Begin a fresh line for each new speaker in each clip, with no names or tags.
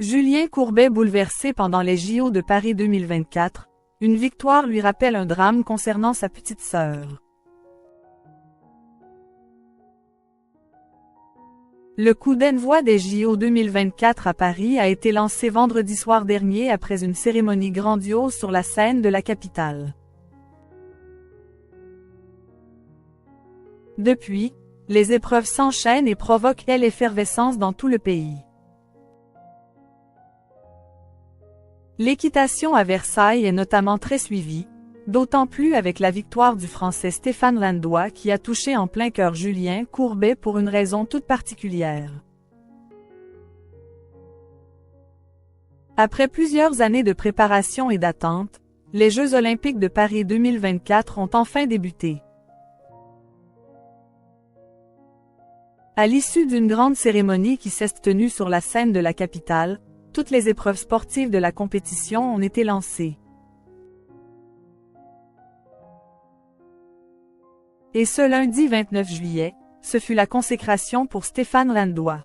Julien Courbet bouleversé pendant les JO de Paris 2024, une victoire lui rappelle un drame concernant sa petite sœur. Le coup d'envoi des JO 2024 à Paris a été lancé vendredi soir dernier après une cérémonie grandiose sur la scène de la capitale. Depuis, les épreuves s'enchaînent et provoquent l'effervescence dans tout le pays. L'équitation à Versailles est notamment très suivie, d'autant plus avec la victoire du Français Stéphane Landois qui a touché en plein cœur Julien Courbet pour une raison toute particulière. Après plusieurs années de préparation et d'attente, les Jeux olympiques de Paris 2024 ont enfin débuté. À l'issue d'une grande cérémonie qui s'est tenue sur la scène de la capitale, toutes les épreuves sportives de la compétition ont été lancées. Et ce lundi 29 juillet, ce fut la consécration pour Stéphane Landois.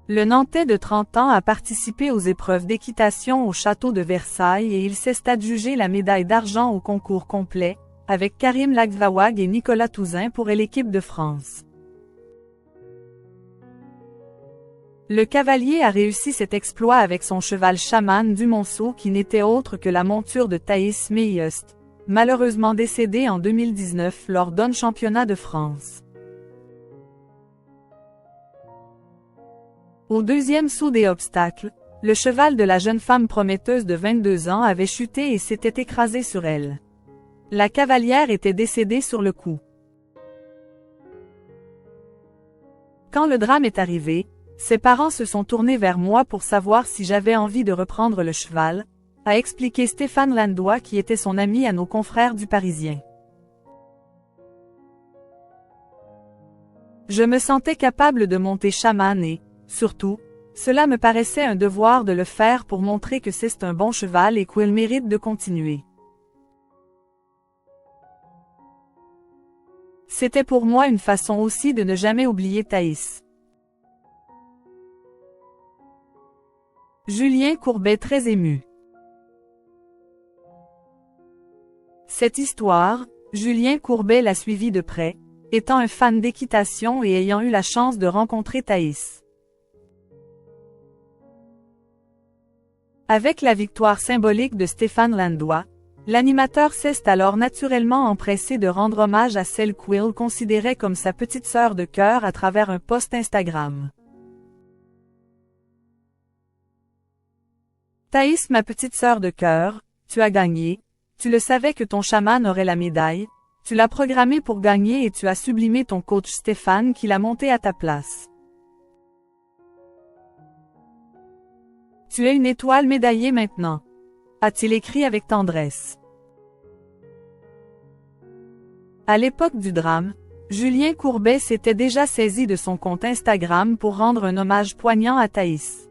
Le Nantais de 30 ans a participé aux épreuves d'équitation au château de Versailles et il s'est adjugé la médaille d'argent au concours complet, avec Karim Lagvawag et Nicolas Touzin pour l'équipe de France. Le cavalier a réussi cet exploit avec son cheval Chaman du Monceau qui n'était autre que la monture de Thaïs Meilhost, malheureusement décédée en 2019 lors d'un championnat de France. Au deuxième saut des obstacles, le cheval de la jeune femme prometteuse de 22 ans avait chuté et s'était écrasé sur elle. La cavalière était décédée sur le coup. Quand le drame est arrivé, ses parents se sont tournés vers moi pour savoir si j'avais envie de reprendre le cheval, a expliqué Stéphane Landois qui était son ami à nos confrères du Parisien. Je me sentais capable de monter Chaman et, surtout, cela me paraissait un devoir de le faire pour montrer que c'est un bon cheval et qu'il mérite de continuer. C'était pour moi une façon aussi de ne jamais oublier Thaïs. Julien Courbet très ému. Cette histoire, Julien Courbet l'a suivie de près, étant un fan d'équitation et ayant eu la chance de rencontrer Thaïs. Avec la victoire symbolique de Stéphane Landois, l'animateur s'est alors naturellement empressé de rendre hommage à celle qu'il considérait comme sa petite sœur de cœur à travers un post Instagram. Thaïs, ma petite sœur de cœur, tu as gagné, tu le savais que ton chaman aurait la médaille, tu l'as programmé pour gagner et tu as sublimé ton coach Stéphane qui l'a monté à ta place. Tu es une étoile médaillée maintenant, a-t-il écrit avec tendresse. À l'époque du drame, Julien Courbet s'était déjà saisi de son compte Instagram pour rendre un hommage poignant à Thaïs.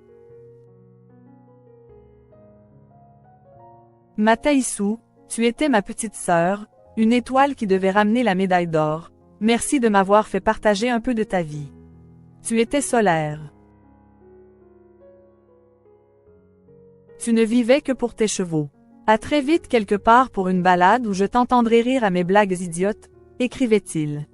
Ma Thaïsou, tu étais ma petite sœur, une étoile qui devait ramener la médaille d'or. Merci de m'avoir fait partager un peu de ta vie. Tu étais solaire. Tu ne vivais que pour tes chevaux. À très vite quelque part pour une balade où je t'entendrai rire à mes blagues idiotes, écrivait-il.